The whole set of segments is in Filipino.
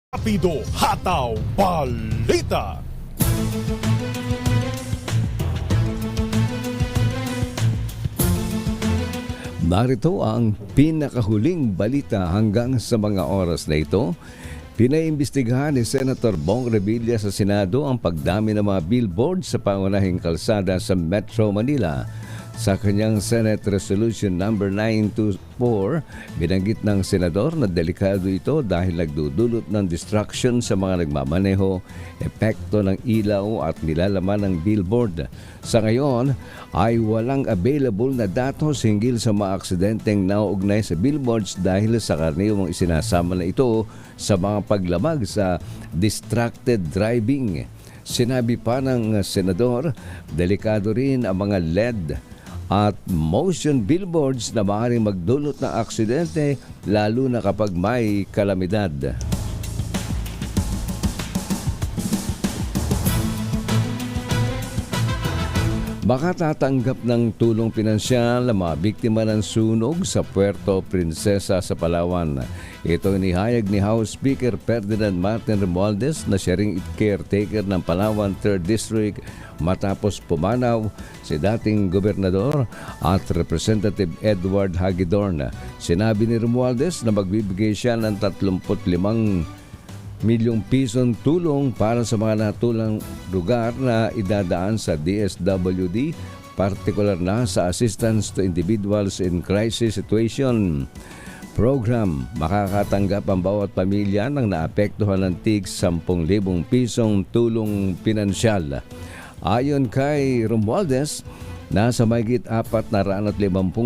Rapido Hataw Balita. Narito ang pinakahuling balita hanggang sa mga oras na ito. Pinaimbestigahan ni Senator Bong Revilla sa Senado ang pagdami ng mga billboard sa pangunahing kalsada sa Metro Manila. Sa kanyang Senate Resolution number 924, binanggit ng senador na delikado ito dahil nagdudulot ng distraction sa mga nagmamaneho, epekto ng ilaw at nilalaman ng billboard. Sa ngayon ay walang available na datos hinggil sa mga aksidenteng nauugnay sa billboards dahil sa karaniwang isinasama na ito sa mga paglabag sa distracted driving. Sinabi pa ng senador, delikado rin ang mga LED at motion billboards na maaaring magdulot ng aksidente lalo na kapag may kalamidad. Makatatanggap ng tulong pinansyal ang mga biktima ng sunog sa Puerto Princesa sa Palawan. Ito inihayag ni House Speaker Ferdinand Martin Romualdez na siya ring caretaker ng Palawan 3rd District matapos pumanaw si dating gobernador at Representative Edward Hagedorn. Sinabi ni Romualdez na magbibigay siya ng 35 milyong pisong tulong para sa mga natulang lugar na idadaan sa DSWD, partikular na sa Assistance to Individuals in Crisis Situation Program. Makakatanggap ang bawat pamilya ng naapektuhan ng tig 10,000 pisong tulong pinansyal. Ayon kay Romualdez, nasa mahigit 450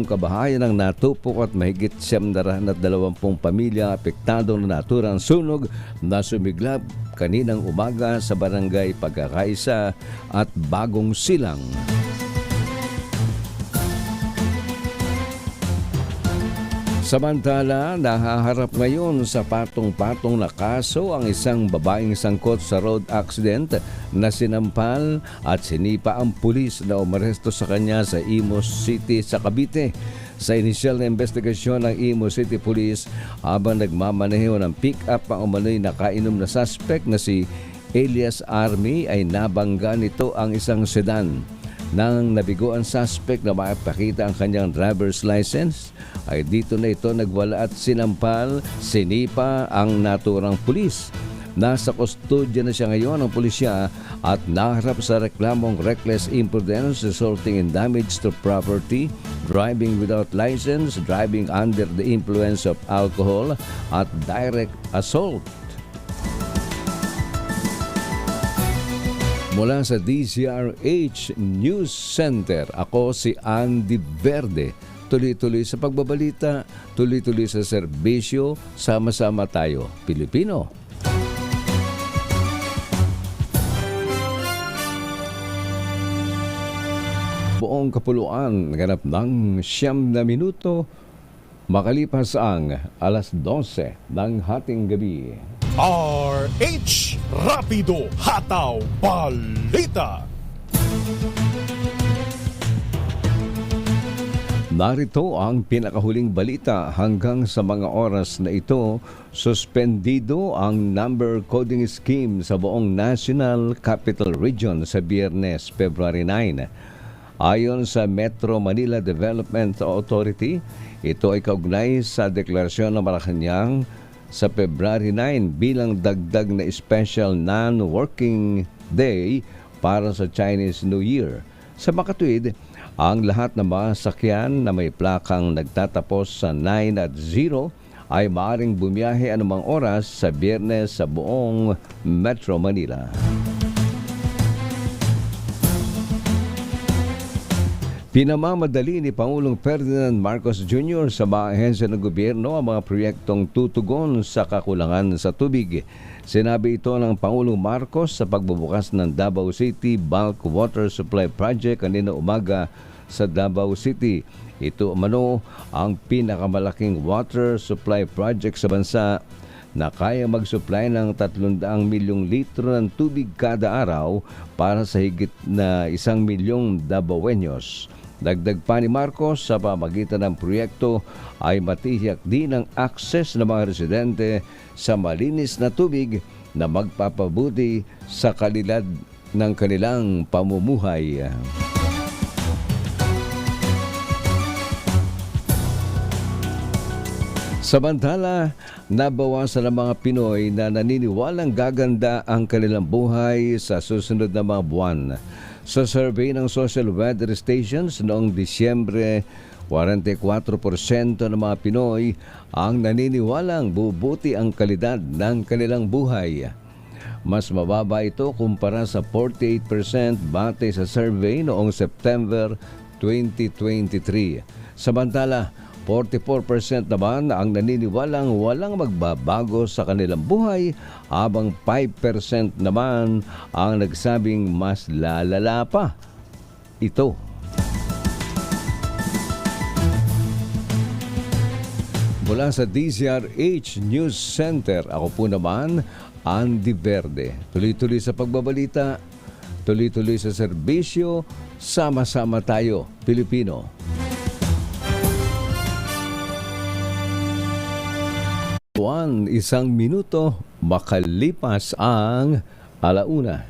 kabahayan ang natupok at mahigit 720 pamilya apektado ng naturang sunog na sumiglab kaninang umaga sa barangay Pagkakaisa at Bagong Silang. Samantala, nahaharap ngayon sa patong-patong na kaso ang isang babaeng sangkot sa road accident na sinampal at sinipa ang pulis na umaresto sa kanya sa Imus City sa Cavite. Sa inisyal na investigasyon ng Imus City Police, habang nagmamaneho ng pick-up ang umano'y nakainom na suspect na si Elias Army, ay nabangga nito ang isang sedan. Nang nabigo ang suspect na maipakita ang kanyang driver's license, ay dito na ito nagwala at sinampal, sinipa ang naturang pulis. Nasa kustodya na siya ngayon ng pulisya at naharap sa reklamong reckless imprudence resulting in damage to property, driving without license, driving under the influence of alcohol at direct assault. Mula sa DZRH News Center, ako si Andy Verde. Tuloy-tuloy sa pagbabalita, tuloy-tuloy sa serbisyo, sama-sama tayo, Pilipino. Buong kapuluan, ganap ng 9 na minuto, makalipas ang alas 12 ng hating gabi. RH Rapido Hataw Balita. Narito ang pinakahuling balita hanggang sa mga oras na ito. Suspendido ang number coding scheme sa buong National Capital Region sa Biyernes, February 9. Ayon sa Metro Manila Development Authority, ito ay kaugnay sa deklarasyon ng Malacanang sa February 9 bilang dagdag na special non-working day para sa Chinese New Year. Sa makatuwid, ang lahat ng mga sakyan na may plakang nagtatapos sa 9 at 0 ay maaaring bumiyahe anumang oras sa Biyernes sa buong Metro Manila. Pinamamadali ni Pangulong Ferdinand Marcos Jr. sa mga ahensya ng gobyerno ang mga proyektong tutugon sa kakulangan sa tubig. Sinabi ito ng Pangulong Marcos sa pagbubukas ng Davao City Bulk Water Supply Project kanina umaga sa Davao City. Ito umano ang pinakamalaking water supply project sa bansa na kaya mag-supply ng 300 milyong litro ng tubig kada araw para sa higit na 1 milyong Davaoenos. Dagdag pa ni Marcos, sa pamagitan ng proyekto ay matiyak din ang akses ng mga residente sa malinis na tubig na magpapabuti sa kalidad ng kanilang pamumuhay. Samantala, nabawasan ang mga Pinoy na naniniwalang gaganda ang kanilang buhay sa susunod na mga buwan. Sa survey ng social weather stations noong Disyembre, 44% ng mga Pinoy ang naniniwalang bubuti ang kalidad ng kanilang buhay. Mas mababa ito kumpara sa 48% batay sa survey noong September 2023. Samantala, 44% naman ang naniniwalang walang magbabago sa kanilang buhay, habang 5% naman ang nagsabing mas lalala pa ito. Mula sa DZRH News Center, ako po naman, Andy Verde. Tuloy-tuloy sa pagbabalita, tuloy-tuloy sa serbisyo, sama-sama tayo, Pilipino. Isang minuto makalipas ang 1:00.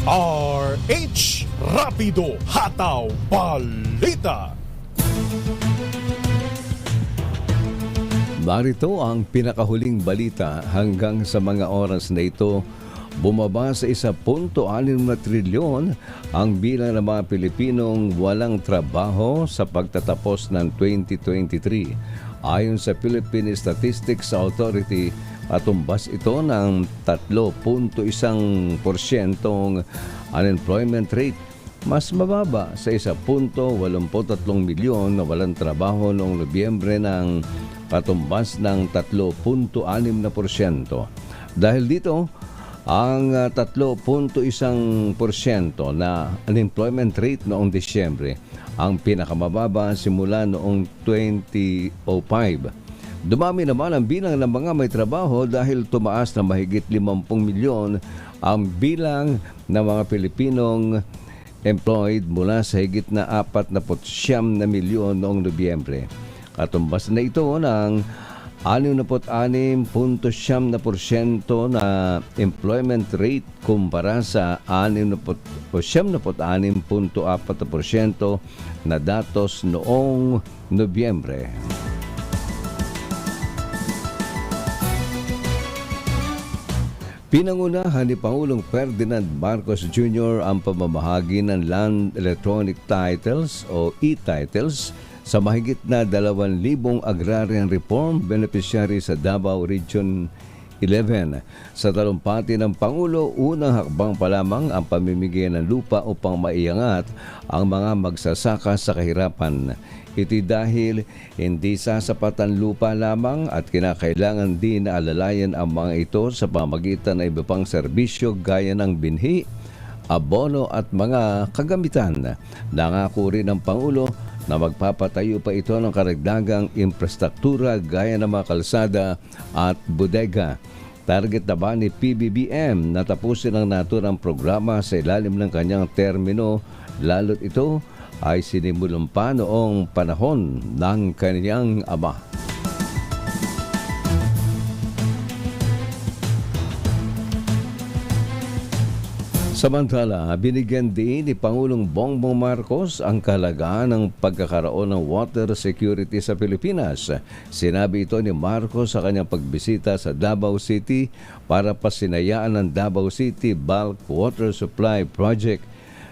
RH Rapido Hataw Balita. Narito ang pinakahuling balita. Hanggang sa mga oras na ito, bumaba sa 1.6 trilyon ang bilang ng mga Pilipinong walang trabaho sa pagtatapos ng 2023. Ayon sa Philippine Statistics Authority, patumbas ito ng 3.1% unemployment rate, mas mababa sa 1.83 milyon na walang trabaho noong Nobyembre ng patumbas ng 3.6%. Dahil dito, ang 3.1% na unemployment rate noong Disyembre ang pinakamababa simula noong 2005. Dumami naman ang bilang ng mga may trabaho dahil tumaas na mahigit 50 milyon ang bilang ng mga Pilipinong employed mula sa higit na 49 na milyon noong Nobyembre. Katumbas na ito ng 66.7% na employment rate kumpara sa 76.4% na datos noong Nobyembre. Pinangunahan ni Pangulong Ferdinand Marcos Jr. ang pamamahagi ng Land Electronic Titles o e-Titles sa mahigit na 2,000 agrarian reform beneficiary sa Davao Region 11. Sa talumpati ng Pangulo, unang hakbang pa lamang ang pamimigay ng lupa upang maiangat ang mga magsasaka sa kahirapan. Iti dahil hindi sasapat ang lupa lamang at kinakailangan din na alalayan ang mga ito sa pamagitan ng iba pang serbisyo gaya ng binhi, abono at mga kagamitan. Nangako rin ng Pangulo na magpapatayo pa ito ng karagdagang infrastruktura gaya ng mga kalsada at bodega. Target na ba ni PBBM na tapusin ang naturang programa sa ilalim ng kanyang termino, lalo't ito ay sinimulan pa noong panahon ng kanyang ama. Samantala, binigyan din ni Pangulong Bongbong Marcos ang kahalagahan ng pagkakaroon ng water security sa Pilipinas. Sinabi ito ni Marcos sa kanyang pagbisita sa Davao City para pasinayaan ng Davao City Bulk Water Supply Project.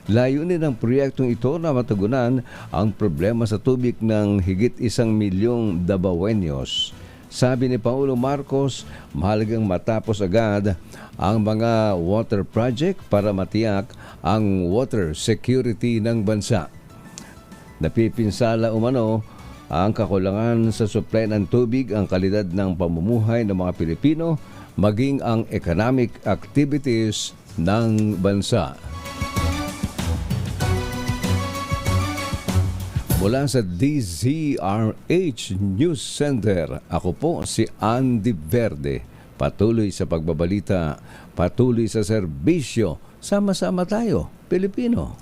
Layunin ng proyektong ito na matugunan ang problema sa tubig ng higit 1 milyong Davaoenos. Sabi ni Pangulong Marcos, mahalagang matapos agad ang mga water project para matiyak ang water security ng bansa. Napipinsala umano ang kakulangan sa supply ng tubig, ang kalidad ng pamumuhay ng mga Pilipino, maging ang economic activities ng bansa. Mula sa DZRH News Center, ako po si Andy Verde. Patuloy sa pagbabalita, patuloy sa serbisyo. Sama-sama tayo, Pilipino.